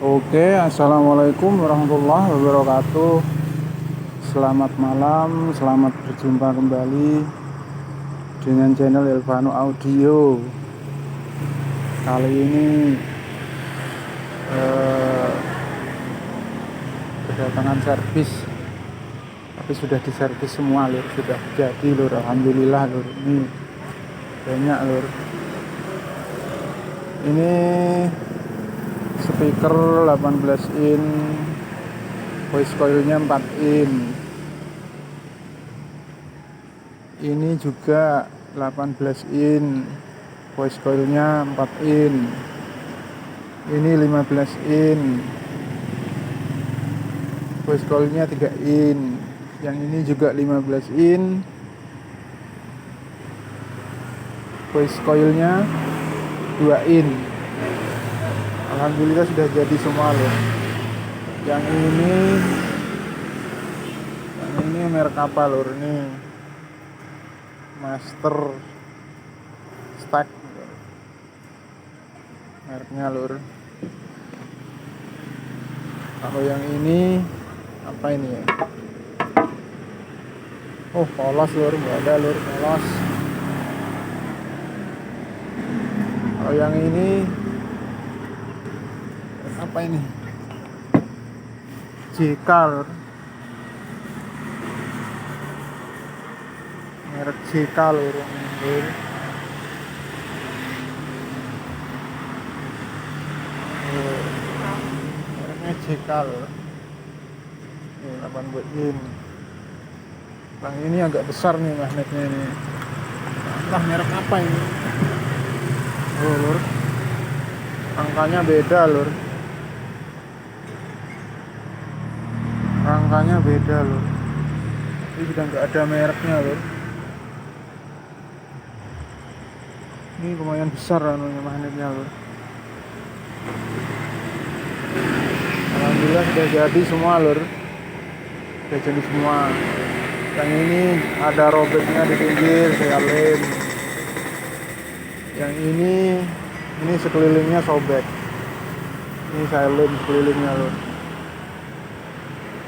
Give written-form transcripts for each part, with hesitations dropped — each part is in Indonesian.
Oke, assalamualaikum warahmatullahi wabarakatuh. Selamat malam, selamat berjumpa kembali dengan channel Elvano Audio. Kali ini eh, kedatangan servis, tapi sudah diservis semua lur, sudah jadi lur, alhamdulillah lur. Ini banyak lur. Ini speaker 18 in, voice coilnya 4 in. Ini juga 18 in, voice coilnya 4 in. Ini 15 in, voice coilnya 3 in. Yang ini juga 15 in, voice coilnya 2 in. Alhamdulillah sudah jadi semua loh. Yang ini merek apa lur? Ini Master Stack mereknya lur. Kalau yang ini apa ini ya? Oh, polos lur, nggak ada lur, polos. Kalau yang ini apa ini? JK lur. Merek JK lur. Mereknya JK lur. Ini 8 in. Yang ini agak besar nih magnetnya ini. Entah merek apa ini. Oh lur, angkanya beda lur. Rangkanya beda lur. Ini sudah nggak ada mereknya lur. Ini lumayan besar anunya magnetnya lur. Alhamdulillah sudah jadi semua lur. Sudah jadi semua. Yang ini ada robeknya di pinggir, saya lem. Yang ini sekelilingnya sobek. Ini saya lem sekelilingnya lur.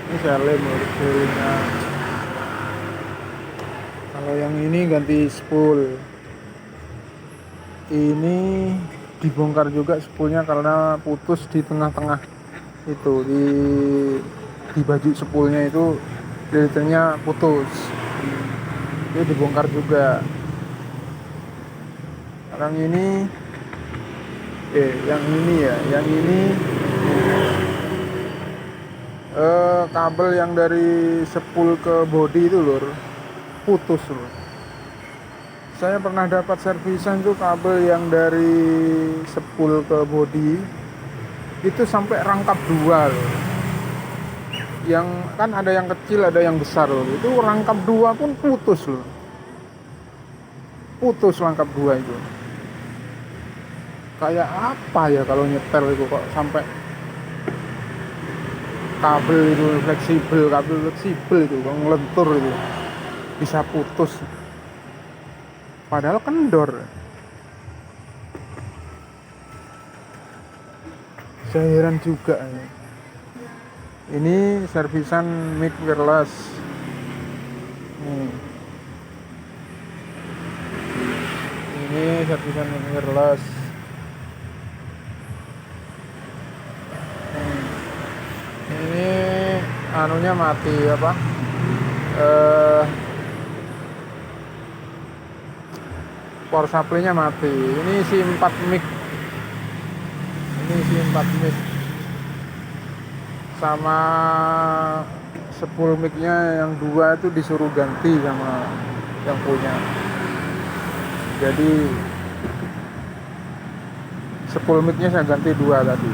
Ini saya lem lur sekelilingnya. Kalau yang ini ganti spool. Ini dibongkar juga spoolnya karena putus di tengah-tengah itu, di baju spoolnya itu filternya putus. Ini dibongkar juga. Sekarang ini yang ini kabel yang dari spool ke body itu lur, putus lur. Saya pernah dapat servisan tuh kabel yang dari spool ke body itu sampai rangkap 2 loh. Yang kan ada yang kecil ada yang besar loh. Itu rangkap 2 pun putus loh. Putus rangkap 2 itu. Kayak apa ya kalau nyetel itu kok sampai kabel itu kabel fleksibel itu kok ngelentur itu bisa putus. Padahal kendor. Saya heran juga. Ini servisan mic wireless. Ini servisan mic wireless. Ini anunya mati apa? Power supply-nya mati. Ini isi 4 mic. Ini isi 4 mic. Sama spool mic-nya yang 2 itu disuruh ganti sama yang punya. Jadi spool mic-nya saya ganti 2 tadi.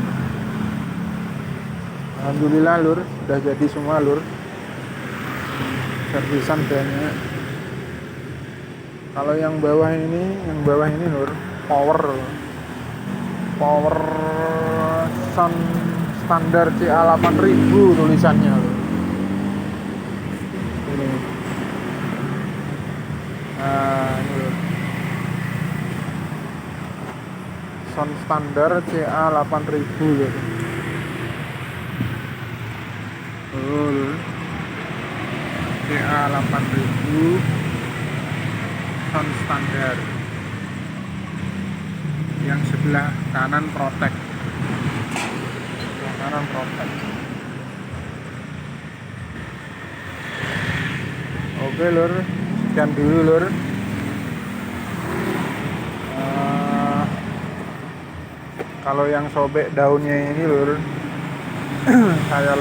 Alhamdulillah lur, sudah jadi semua lur. Servisan banyak. Kalau yang bawah ini lur, power sound standar CA8000 tulisannya lur. Ini. Nah, ini lur. Sound standar CA8000 lur. Lur, CA 8000 sound standar, yang sebelah kanan Protek, Oke lur, sekian dulu lur. Kalau yang sobek daunnya ini lur, saya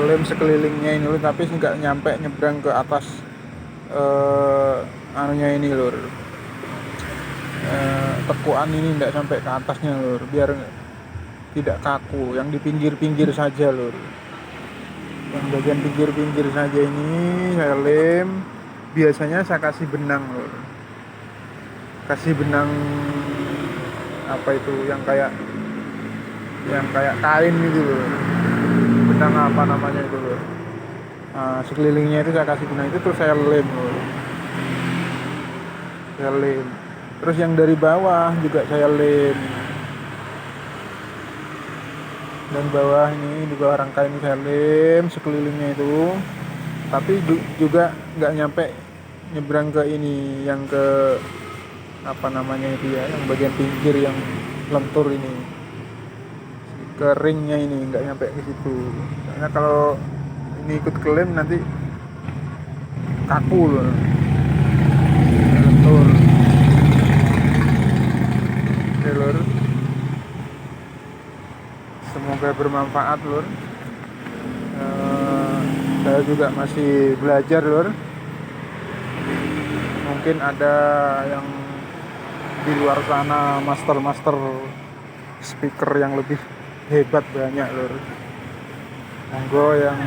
lem sekelilingnya ini lur, tapi nggak nyampe nyebrang ke atas anunya ini lur, tekuan ini nggak sampai ke atasnya lur, biar tidak kaku. Yang di pinggir-pinggir saja lur, yang bagian pinggir-pinggir saja ini saya lem. Biasanya saya kasih benang lur, kasih benang apa itu yang kayak kain gitu lur, benang apa namanya itu lur. Nah, sekelilingnya itu saya kasih benang itu, terus saya lem lur, saya lem. Terus yang dari bawah juga saya lem, dan bawah ini di bawah rangka ini saya lem sekelilingnya itu, tapi juga nggak nyampe nyebrang ke ini, yang ke apa namanya itu ya, yang bagian pinggir yang lentur ini, ke ringnya ini nggak nyampe ke situ. Karena kalau ini ikut kelem nanti kaku loh, lentur. Oke lur, semoga bermanfaat lur. Saya juga masih belajar lur, mungkin ada yang di luar sana master speaker yang lebih hebat, banyak lur. Monggo yang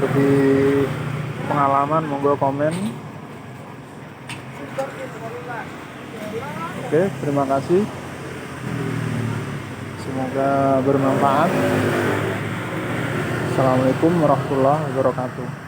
lebih pengalaman monggo komen. Oke, terima kasih, semoga bermanfaat. Assalamualaikum warahmatullahi wabarakatuh.